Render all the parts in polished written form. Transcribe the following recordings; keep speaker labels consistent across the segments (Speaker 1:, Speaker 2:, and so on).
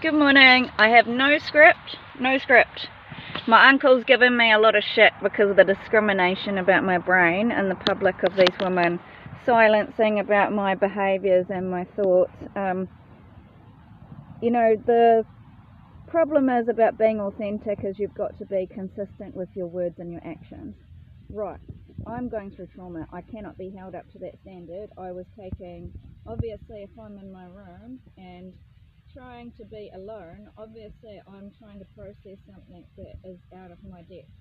Speaker 1: Good morning. I have no script. My uncle's given me a lot of shit because of the discrimination about my brain and the public of these women silencing about my behaviours and my thoughts. You know, the problem is about being authentic is you've got to be consistent with your words and your actions. Right, I'm going through trauma. I cannot be held up to that standard. I was taking, obviously if I'm in my room and trying to be alone, obviously I'm trying to process something that is out of my depth,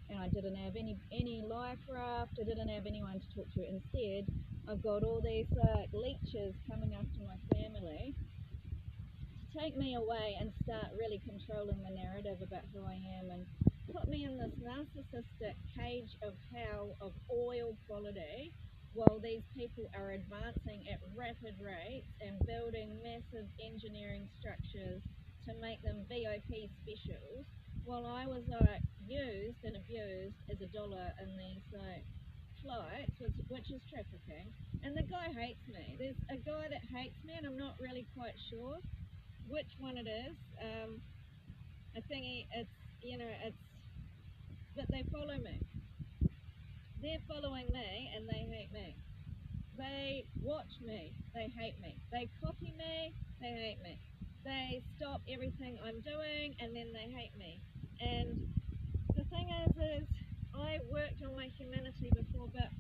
Speaker 1: and I didn't have any life raft. I didn't have anyone to talk to. Instead, I've got all these leeches coming after my family to take me away and start really controlling the narrative about who I am and put me in this narcissistic cage of hell of oil quality, while these people are advancing at rapid rates and building massive engineering structures to make them VIP specials, while I was used and abused as a dollar in these flights, which is trafficking. And the guy hates me. There's a guy that hates me, and I'm not really quite sure which one it is. I think but they follow me. They're following me and they hate me. They watch me, they hate me. They copy me, they hate me. They stop everything I'm doing and then they hate me. And the thing is I worked on my humanity before, but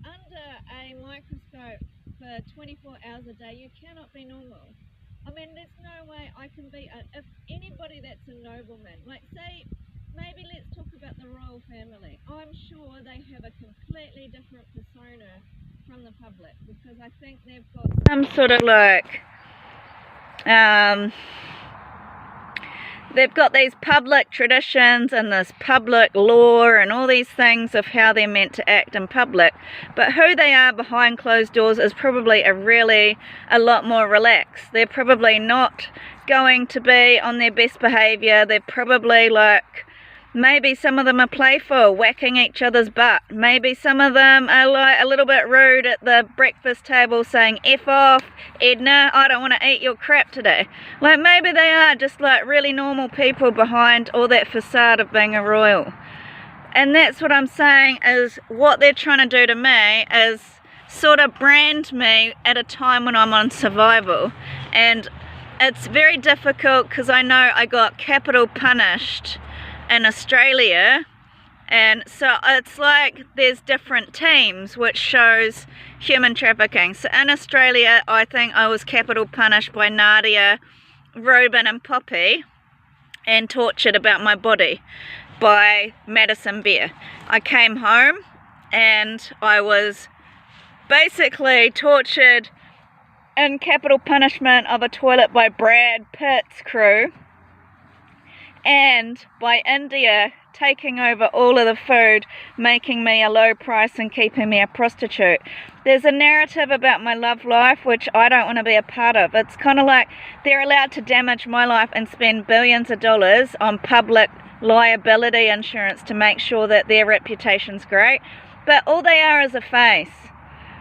Speaker 1: under a microscope for 24 hours a day, you cannot be normal. I mean, there's no way I can be, if anybody that's a nobleman, like say, maybe let's talk about the royal family. I'm sure they have a completely different persona from the public, because I think they've got some sort of they've got these public traditions and this public law and all these things of how they're meant to act in public, but who they are behind closed doors is probably a lot more relaxed. They're probably not going to be on their best behaviour. They're probably maybe some of them are playful, whacking each other's butt. Maybe some of them are a little bit rude at the breakfast table saying, F off, Edna, I don't want to eat your crap today. Maybe they are just really normal people behind all that facade of being a royal. And that's what I'm saying, is what they're trying to do to me is sort of brand me at a time when I'm on survival. And it's very difficult because I know I got capital punished in Australia, and so it's there's different teams, which shows human trafficking. So in Australia, I think I was capital punished by Nadia, Reuben and Poppy, and tortured about my body by Madison Bear. I came home and I was basically tortured in capital punishment of a toilet by Brad Pitt's crew, and by India taking over all of the food, making me a low price and keeping me a prostitute. There's a narrative about my love life which I don't want to be a part of. It's kind of like they're allowed to damage my life and spend billions of dollars on public liability insurance to make sure that their reputation's great, but all they are is a face.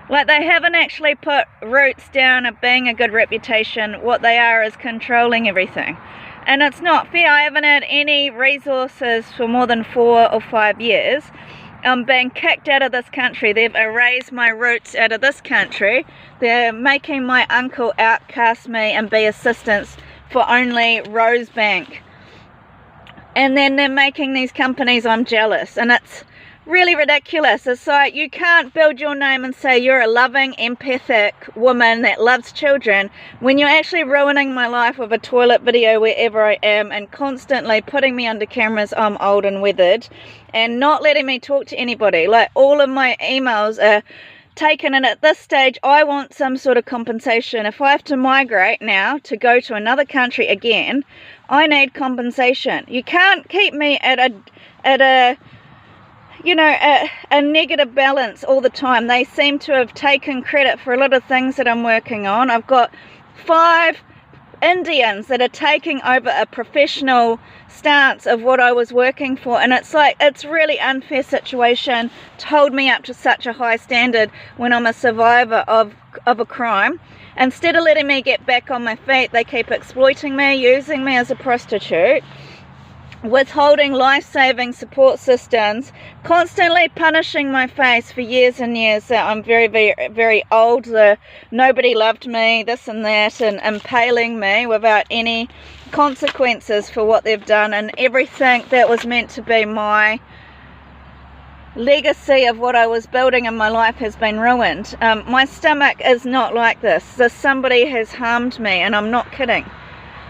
Speaker 1: They haven't actually put roots down of being a good reputation. What they are is controlling everything. And it's not fair. I haven't had any resources for more than 4 or 5 years. I'm being kicked out of this country. They've erased my roots out of this country. They're making my uncle outcast me and be assistants for only Rosebank. And then they're making these companies I'm jealous. And it's really ridiculous. It's like you can't build your name and say you're a loving, empathic woman that loves children when you're actually ruining my life with a toilet video wherever I am and constantly putting me under cameras. I'm old and weathered, and not letting me talk to anybody. All of my emails are taken, and at this stage I want some sort of compensation. If I have to migrate now to go to another country again, I need compensation. You can't keep me at a negative balance all the time. They seem to have taken credit for a lot of things that I'm working on. I've got 5 Indians that are taking over a professional stance of what I was working for, and it's like, it's really unfair situation to hold me up to such a high standard when I'm a survivor of a crime. Instead of letting me get back on my feet, they keep exploiting me, using me as a prostitute, withholding life-saving support systems, constantly punishing my face for years and years that I'm very, very, very old, nobody loved me, this and that, and impaling me without any consequences for what they've done, and everything that was meant to be my legacy of what I was building in my life has been ruined. My stomach is not like this. Somebody has harmed me, and I'm not kidding.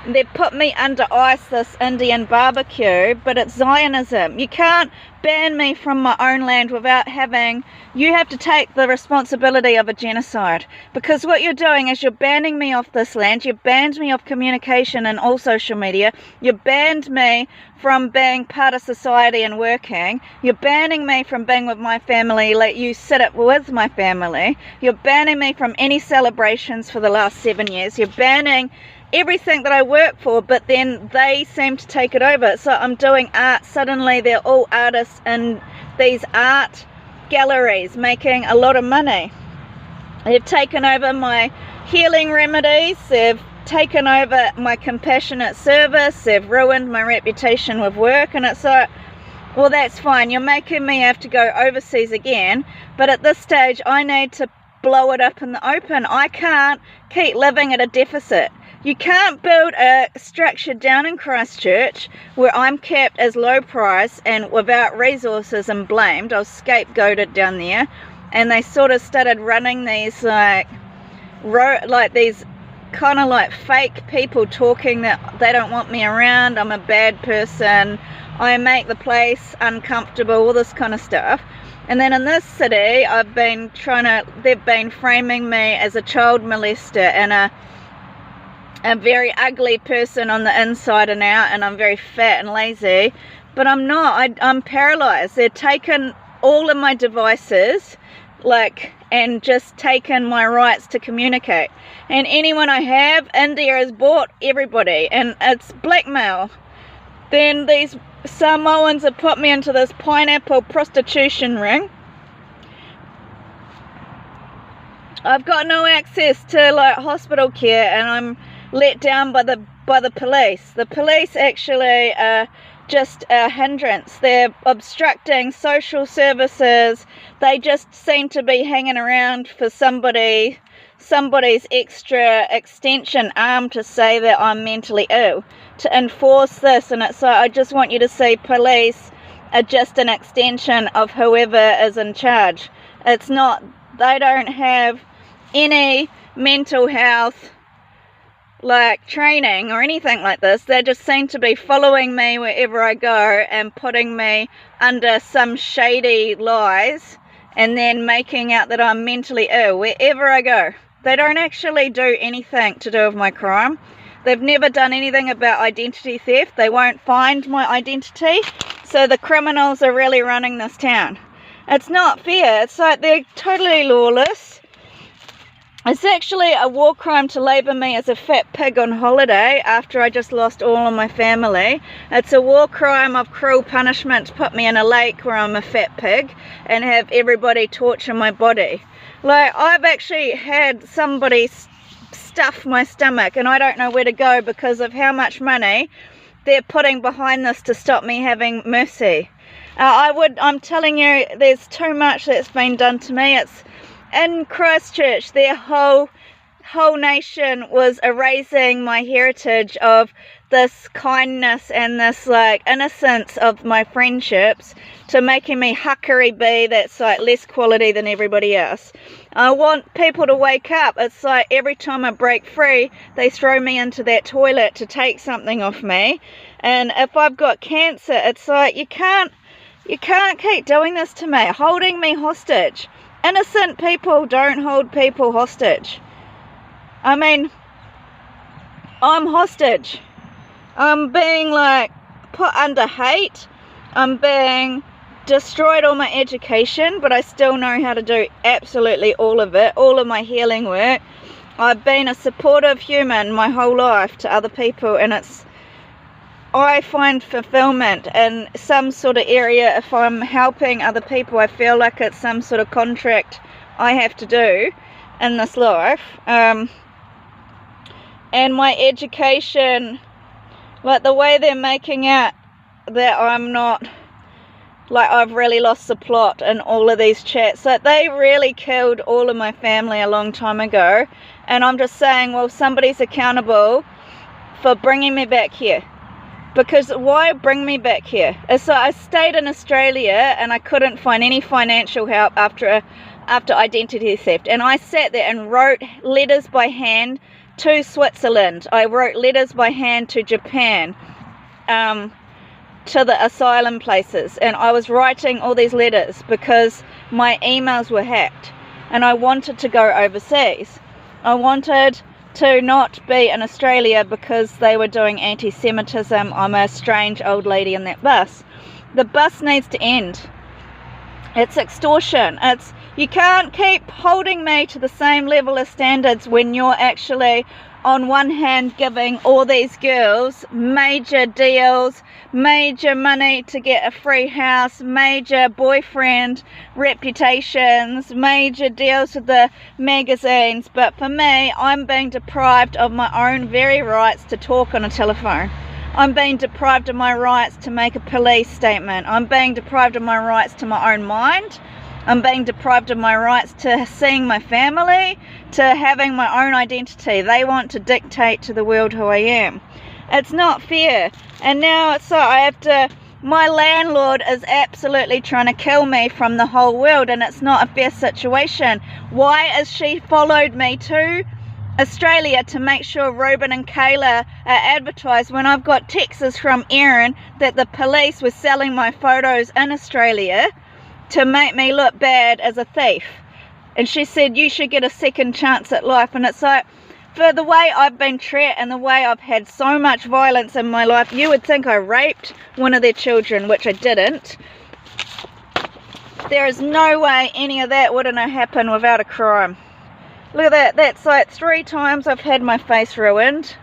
Speaker 1: They've put me under ice, this Indian barbecue, but it's Zionism. You can't ban me from my own land without having, you have to take the responsibility of a genocide. Because what you're doing is you're banning me off this land, you've banned me off communication and all social media, you banned me from being part of society and working, you're banning me from being with my family, like you sit it with my family, you're banning me from any celebrations for the last 7 years, you're banning everything that I work for, but then they seem to take it over. So I'm doing art, suddenly they're all artists in these art galleries making a lot of money. They've taken over my healing remedies, they've taken over my compassionate service, they've ruined my reputation with work, and it's like, well, that's fine, you're making me have to go overseas again, but at this stage I need to blow it up in the open. I can't keep living at a deficit. You can't build a structure down in Christchurch where I'm kept as low price and without resources and blamed. I was scapegoated down there, and they sort of started running these like these kind of like fake people talking that they don't want me around, I'm a bad person, I make the place uncomfortable, all this kind of stuff. And then in this city, they've been framing me as a child molester and a very ugly person on the inside and out, and I'm very fat and lazy, but I'm not. I'm paralyzed. They've taken all of my devices, and just taken my rights to communicate. And anyone I have, India has bought everybody, and it's blackmail. Then these Samoans have put me into this pineapple prostitution ring. I've got no access to hospital care, and I'm let down by the police. The police actually are just a hindrance. They're obstructing social services. They just seem to be hanging around for somebody's extra extension arm to say that I'm mentally ill, to enforce this. And it's like, I just want you to see police are just an extension of whoever is in charge. It's not, they don't have any mental health training or anything like this. They just seem to be following me wherever I go and putting me under some shady lies and then making out that I'm mentally ill wherever I go. They don't actually do anything to do with my crime. They've never done anything about identity theft. They won't find my identity. So the criminals are really running this town. It's not fair. It's like they're totally lawless. It's actually a war crime to label me as a fat pig on holiday after I just lost all of my family. It's a war crime of cruel punishment to put me in a lake where I'm a fat pig and have everybody torture my body. I've actually had somebody stuff my stomach and I don't know where to go because of how much money they're putting behind this to stop me having mercy. I'm telling you, there's too much that's been done to me. It's in Christchurch, their whole nation was erasing my heritage of this kindness and this innocence of my friendships to making me huckary-bee that's less quality than everybody else. I want people to wake up. It's like every time I break free, they throw me into that toilet to take something off me. And if I've got cancer, it's like you can't keep doing this to me, holding me hostage. Innocent people don't hold people hostage. I mean, I'm hostage. I'm being put under hate. I'm being destroyed all my education, but I still know how to do absolutely all of it, all of my healing work. I've been a supportive human my whole life to other people, and I find fulfillment in some sort of area. If I'm helping other people, I feel like it's some sort of contract I have to do in this life. And my education, like the way they're making out that I'm not, like I've really lost the plot in all of these chats. Like they really killed all of my family a long time ago, and I'm just saying, well, somebody's accountable for bringing me back here. Because why bring me back here? So I stayed in Australia and I couldn't find any financial help after identity theft, and I sat there and wrote letters by hand to Switzerland. I wrote letters by hand to Japan, to the asylum places, and I was writing all these letters because my emails were hacked, and I wanted to go overseas. I wanted to not be in Australia because they were doing anti-Semitism. I'm a strange old lady in that bus. The bus needs to end. It's extortion. You can't keep holding me to the same level of standards when you're actually on one hand giving all these girls major deals, major money to get a free house, major boyfriend reputations, major deals with the magazines, but for me, I'm being deprived of my own very rights to talk on a telephone. I'm being deprived of my rights to make a police statement. I'm being deprived of my rights to my own mind. I'm being deprived of my rights to seeing my family, to having my own identity. They want to dictate to the world who I am. It's not fair. And now it's so my landlord is absolutely trying to kill me from the whole world, and it's not a fair situation. Why has she followed me to Australia to make sure Ruben and Kayla are advertised when I've got texts from Erin that the police were selling my photos in Australia to make me look bad as a thief? And she said, you should get a second chance at life. And it's like, for the way I've been treated and the way I've had so much violence in my life, you would think I raped one of their children, which I didn't. There is no way any of that wouldn't have happened without a crime. Look at that. That's like 3 times I've had my face ruined.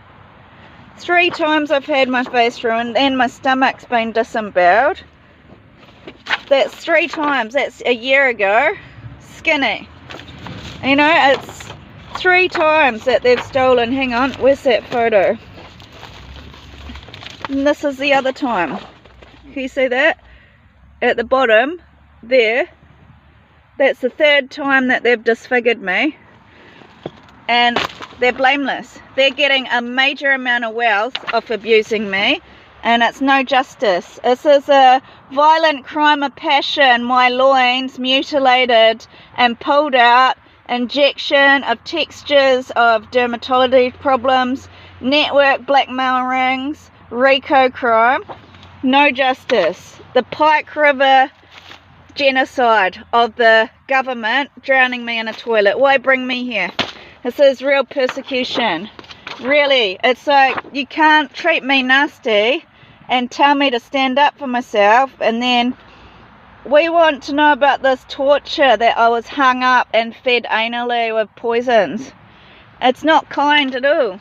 Speaker 1: 3 times I've had my face ruined, and my stomach's been disemboweled. That's 3 times. That's a year ago. Skinny. You know, it's 3 times that they've stolen. Hang on, where's that photo? And this is the other time. Can you see that? At the bottom, there. That's the 3rd time that they've disfigured me. And they're blameless. They're getting a major amount of wealth off abusing me. And it's no justice. This is a violent crime of passion. My loins mutilated and pulled out, injection of textures of dermatology problems, network blackmail rings, RICO crime, no justice. The Pike River genocide of the government drowning me in a toilet. Why bring me here? This is real persecution. Really, it's like you can't treat me nasty and tell me to stand up for myself, and then we want to know about this torture that I was hung up and fed anally with poisons. It's not kind at all.